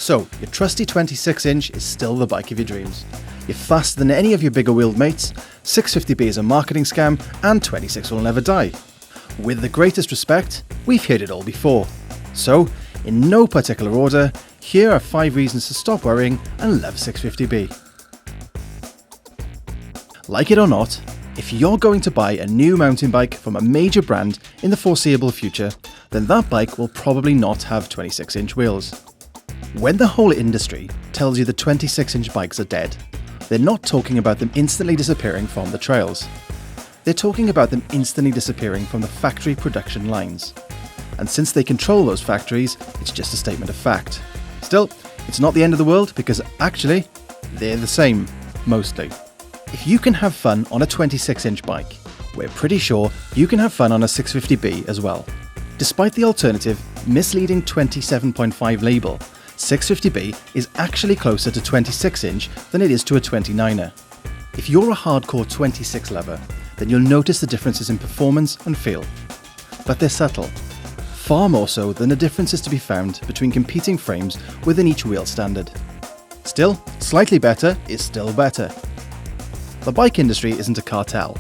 So, your trusty 26-inch is still the bike of your dreams. You're faster than any of your bigger wheeled mates, 650B is a marketing scam, and 26 will never die. With the greatest respect, we've heard it all before. So, in no particular order, here are 5 reasons to stop worrying and love 650B. Like it or not, if you're going to buy a new mountain bike from a major brand in the foreseeable future, then that bike will probably not have 26-inch wheels. When the whole industry tells you the 26-inch bikes are dead, they're not talking about them instantly disappearing from the trails. They're talking about them instantly disappearing from the factory production lines. And since they control those factories, it's just a statement of fact. Still, it's not the end of the world because actually, they're the same, mostly. If you can have fun on a 26-inch bike, we're pretty sure you can have fun on a 650B as well. Despite the alternative, misleading 27.5 label, 650B is actually closer to 26-inch than it is to a 29er. If you're a hardcore 26 lover, then you'll notice the differences in performance and feel. But they're subtle, far more so than the differences to be found between competing frames within each wheel standard. Still, slightly better is still better. The bike industry isn't a cartel.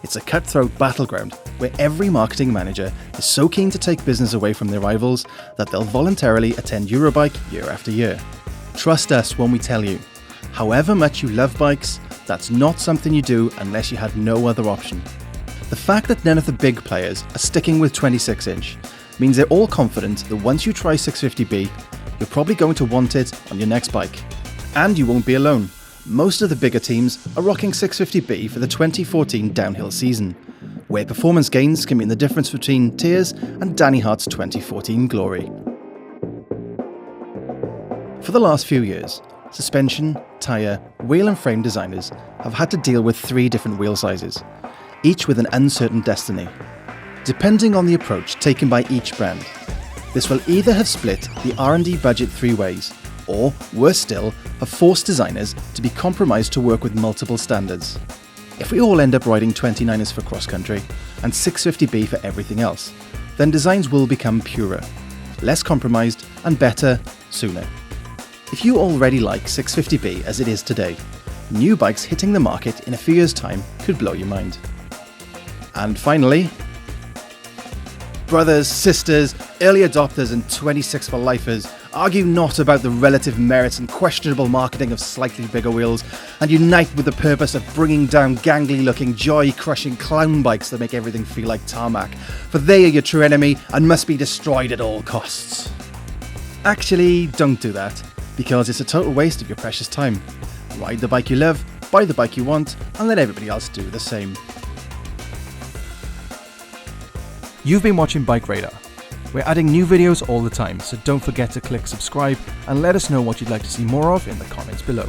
It's a cutthroat battleground where every marketing manager is so keen to take business away from their rivals that they'll voluntarily attend Eurobike year after year. Trust us when we tell you, however much you love bikes, that's not something you do unless you had no other option. The fact that none of the big players are sticking with 26-inch means they're all confident that once you try 650B, you're probably going to want it on your next bike. And you won't be alone. Most of the bigger teams are rocking 650B for the 2014 downhill season, where performance gains can mean the difference between tears and Danny Hart's 2014 glory. For the last few years, suspension, tyre, wheel and frame designers have had to deal with 3 different wheel sizes, each with an uncertain destiny. Depending on the approach taken by each brand, this will either have split the R&D budget 3 ways, or, worse still, have forced designers to be compromised to work with multiple standards. If we all end up riding 29ers for cross-country and 650B for everything else, then designs will become purer, less compromised and better sooner. If you already like 650B as it is today, new bikes hitting the market in a few years' time could blow your mind. And finally, brothers, sisters, early adopters and 26 for lifers, argue not about the relative merits and questionable marketing of slightly bigger wheels, and unite with the purpose of bringing down gangly-looking, joy-crushing clown bikes that make everything feel like tarmac, for they are your true enemy and must be destroyed at all costs. Actually, don't do that, because it's a total waste of your precious time. Ride the bike you love, buy the bike you want, and let everybody else do the same. You've been watching BikeRadar. We're adding new videos all the time, so don't forget to click subscribe and let us know what you'd like to see more of in the comments below.